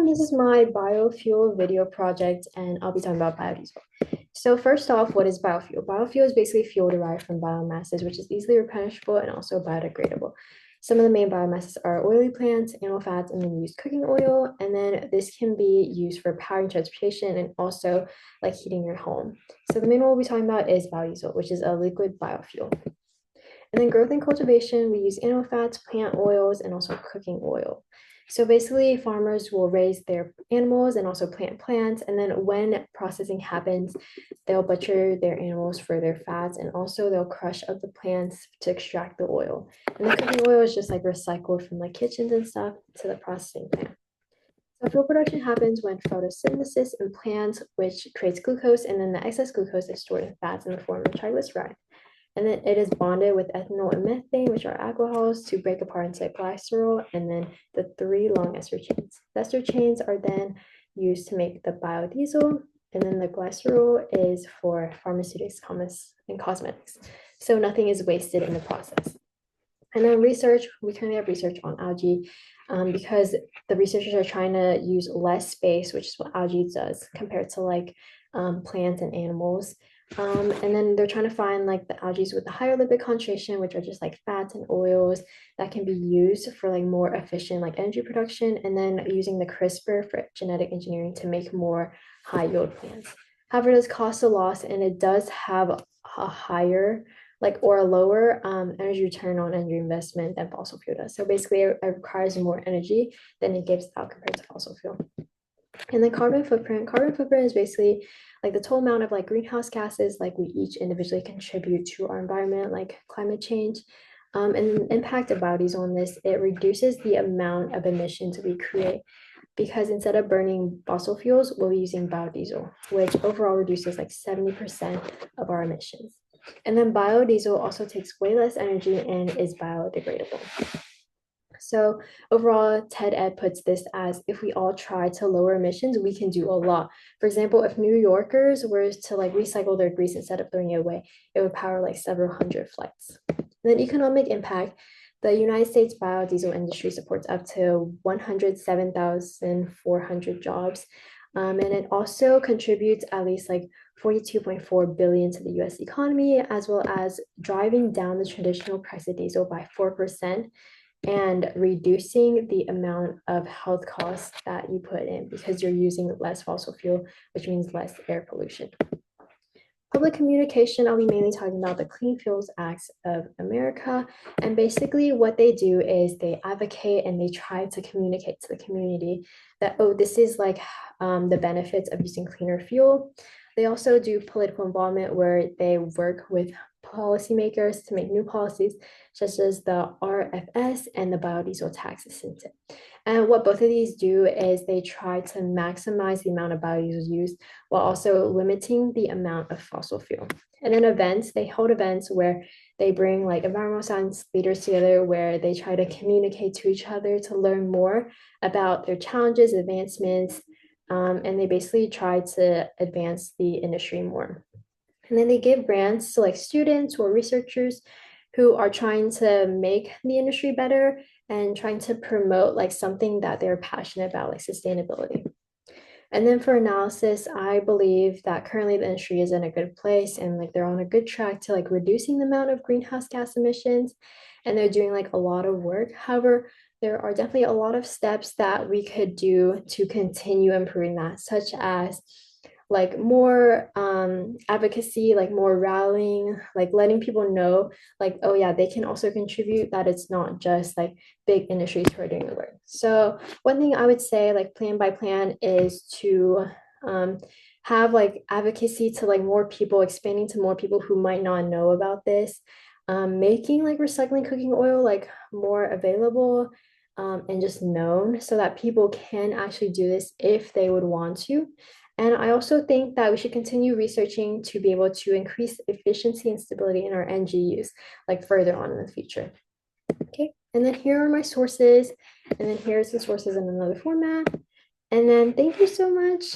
everyone, this is my biofuel video project and I'll be talking about biodiesel. So first off, what is biofuel? Biofuel is basically fuel derived from biomasses, which is easily replenishable and also biodegradable. Some of the main biomasses are oily plants, animal fats, and then used cooking oil. And then this can be used for powering transportation and also like heating your home. So the main one we'll be talking about is biodiesel, which is a liquid biofuel. And then growth and cultivation, we use animal fats, plant oils, and also cooking oil. So basically, farmers will raise their animals and also plant plants. And then when processing happens, they'll butcher their animals for their fats and also they'll crush up the plants to extract the oil. And the cooking oil is just like recycled from like kitchens and stuff to the processing plant. So fuel production happens when photosynthesis in plants, which creates glucose, and then the excess glucose is stored in fats in the form of triglyceride. And then it is bonded with ethanol and methane, which are alcohols, to break apart into glycerol, and then the three long ester chains. The ester chains are then used to make the biodiesel, and then the glycerol is for pharmaceutics and cosmetics. So nothing is wasted in the process. And then research, we currently have research on algae because the researchers are trying to use less space, which is what algae does compared to like plants and animals. And then they're trying to find like the algae with the higher lipid concentration, which are just like fats and oils that can be used for like more efficient like energy production, and then using the CRISPR for genetic engineering to make more high yield plants. However, it does cost a loss and it does have a higher like or a lower energy return on energy investment than fossil fuel does. So basically it requires more energy than it gives out compared to fossil fuel. And then carbon footprint is basically like the total amount of like greenhouse gases like we each individually contribute to our environment, like climate change. And the impact of biodiesel on this, it reduces the amount of emissions we create because instead of burning fossil fuels, we'll be using biodiesel, which overall reduces like 70% of our emissions. And then biodiesel also takes way less energy and is biodegradable. So overall, TED Ed puts this as if we all try to lower emissions, we can do a lot. For example, if New Yorkers were to like recycle their grease instead of throwing it away, it would power like several hundred flights. And then economic impact, the United States biodiesel industry supports up to 107,400 jobs. And it also contributes at least like 42.4 billion to the US economy, as well as driving down the traditional price of diesel by 4% and reducing the amount of health costs that you put in because you're using less fossil fuel, which means less air pollution. Public communication, I'll be mainly talking about the Clean Fuels Acts of America. And basically what they do is they advocate and they try to communicate to the community that, oh, this is like the benefits of using cleaner fuel. They also do political involvement where they work with policymakers to make new policies, such as the RFS and the biodiesel tax incentive. And what both of these do is they try to maximize the amount of biodiesel used while also limiting the amount of fossil fuel. And then events, they hold events where they bring like environmental science leaders together where they try to communicate to each other to learn more about their challenges, advancements, and they basically try to advance the industry more. And then they give grants to like students or researchers who are trying to make the industry better and trying to promote like something that they're passionate about, like sustainability. And then for analysis, I believe that currently the industry is in a good place and like they're on a good track to like reducing the amount of greenhouse gas emissions and they're doing like a lot of work. However, there are definitely a lot of steps that we could do to continue improving that, such as like more advocacy, like more rallying, like letting people know, like, oh yeah, they can also contribute, that it's not just like big industries who are doing the work. So one thing I would say, like plan by plan, is to have like advocacy to like more people, expanding to more people who might not know about this, making like recycling cooking oil like more available and just known so that people can actually do this if they would want to. And I also think that we should continue researching to be able to increase efficiency and stability in our energy use, like further on in the future. Okay, and then here are my sources, and then here's the sources in another format. And then thank you so much.